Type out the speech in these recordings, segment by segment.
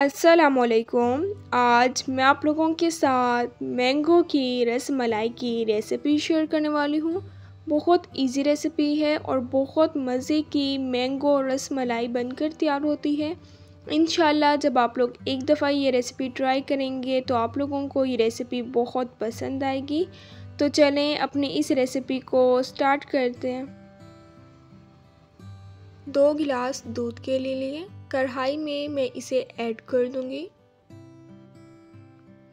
अस्सलामुअलैकुम। आज मैं आप लोगों के साथ मैंगो की रसमलाई की रेसिपी शेयर करने वाली हूँ। बहुत इजी रेसिपी है और बहुत मज़े की मैंगो रसमलाई बनकर तैयार होती है। इंशाल्लाह जब आप लोग एक दफ़ा ये रेसिपी ट्राई करेंगे तो आप लोगों को ये रेसिपी बहुत पसंद आएगी। तो चलें अपनी इस रेसिपी को स्टार्ट करते हैं। 2 गिलास दूध के ले लिए। कढ़ाई में मैं इसे ऐड कर दूंगी।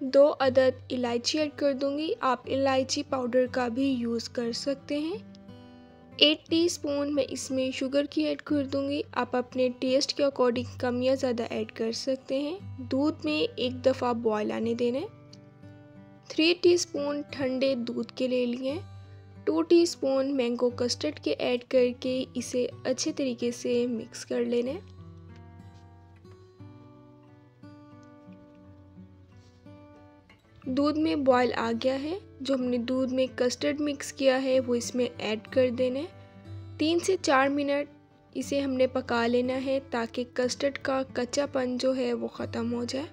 2 अदद इलायची ऐड कर दूंगी। आप इलायची पाउडर का भी यूज़ कर सकते हैं। 1 टीस्पून मैं इसमें शुगर की ऐड कर दूंगी। आप अपने टेस्ट के अकॉर्डिंग कम या ज़्यादा ऐड कर सकते हैं। दूध में एक दफ़ा बॉयल आने देना है। 3 टीस्पून ठंडे दूध के ले लिए। 2 टीस्पून मैंगो कस्टर्ड के ऐड करके इसे अच्छे तरीके से मिक्स कर लेना है। दूध में बॉयल आ गया है। जो हमने दूध में कस्टर्ड मिक्स किया है वो इसमें ऐड कर देना है। 3 से 4 मिनट इसे हमने पका लेना है ताकि कस्टर्ड का कच्चापन जो है वो ख़त्म हो जाए।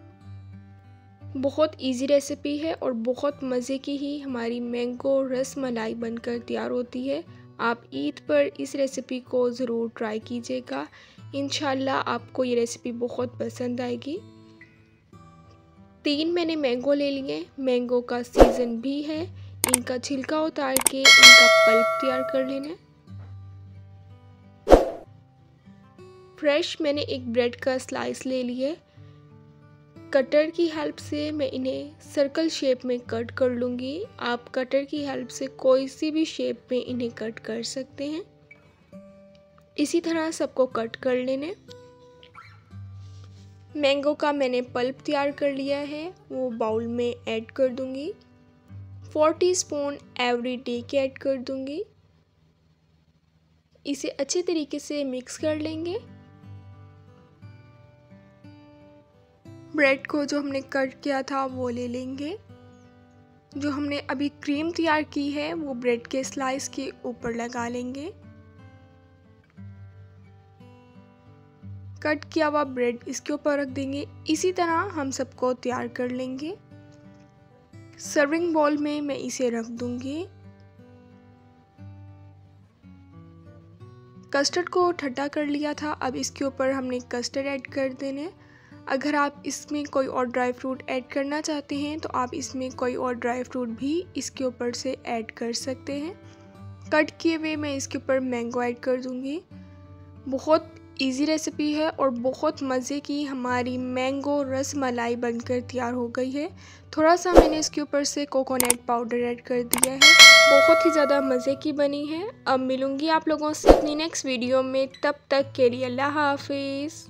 बहुत इजी रेसिपी है और बहुत मज़े की ही हमारी मैंगो रसमलाई बनकर तैयार होती है। आप ईद पर इस रेसिपी को ज़रूर ट्राई कीजिएगा। इंशाल्लाह आपको ये रेसिपी बहुत पसंद आएगी। 3 मैंने मैंगो ले लिए। मैंगो का सीज़न भी है। इनका छिलका उतार के इनका पल्प तैयार कर लेना है। फ्रेश मैंने एक ब्रेड का स्लाइस ले लिए। कटर की हेल्प से मैं इन्हें सर्कल शेप में कट कर लूँगी। आप कटर की हेल्प से कोई सी भी शेप में इन्हें कट कर सकते हैं। इसी तरह सबको कट कर लेने। मैंगो का मैंने पल्प तैयार कर लिया है, वो बाउल में ऐड कर दूँगी। 4 टीस्पून एवरीडे के ऐड कर दूँगी। इसे अच्छे तरीके से मिक्स कर लेंगे। ब्रेड को जो हमने कट किया था वो ले लेंगे। जो हमने अभी क्रीम तैयार की है वो ब्रेड के स्लाइस के ऊपर लगा लेंगे। कट किया हुआ ब्रेड इसके ऊपर रख देंगे। इसी तरह हम सबको तैयार कर लेंगे। सर्विंग बाउल में मैं इसे रख दूंगी। कस्टर्ड को ठंडा कर लिया था। अब इसके ऊपर हमने कस्टर्ड ऐड कर देने। अगर आप इसमें कोई और ड्राई फ्रूट ऐड करना चाहते हैं तो आप इसमें कोई और ड्राई फ्रूट भी इसके ऊपर से ऐड कर सकते हैं। कट किए हुए मैं इसके ऊपर मैंगो ऐड कर दूंगी। बहुत इजी रेसिपी है और बहुत मज़े की हमारी मैंगो रसमलाई बनकर तैयार हो गई है। थोड़ा सा मैंने इसके ऊपर से कोकोनट पाउडर ऐड कर दिया है। बहुत ही ज़्यादा मज़े की बनी है। अब मिलूँगी आप लोगों से अपनी नेक्स्ट वीडियो में। तब तक के लिए अल्लाह हाफिज़।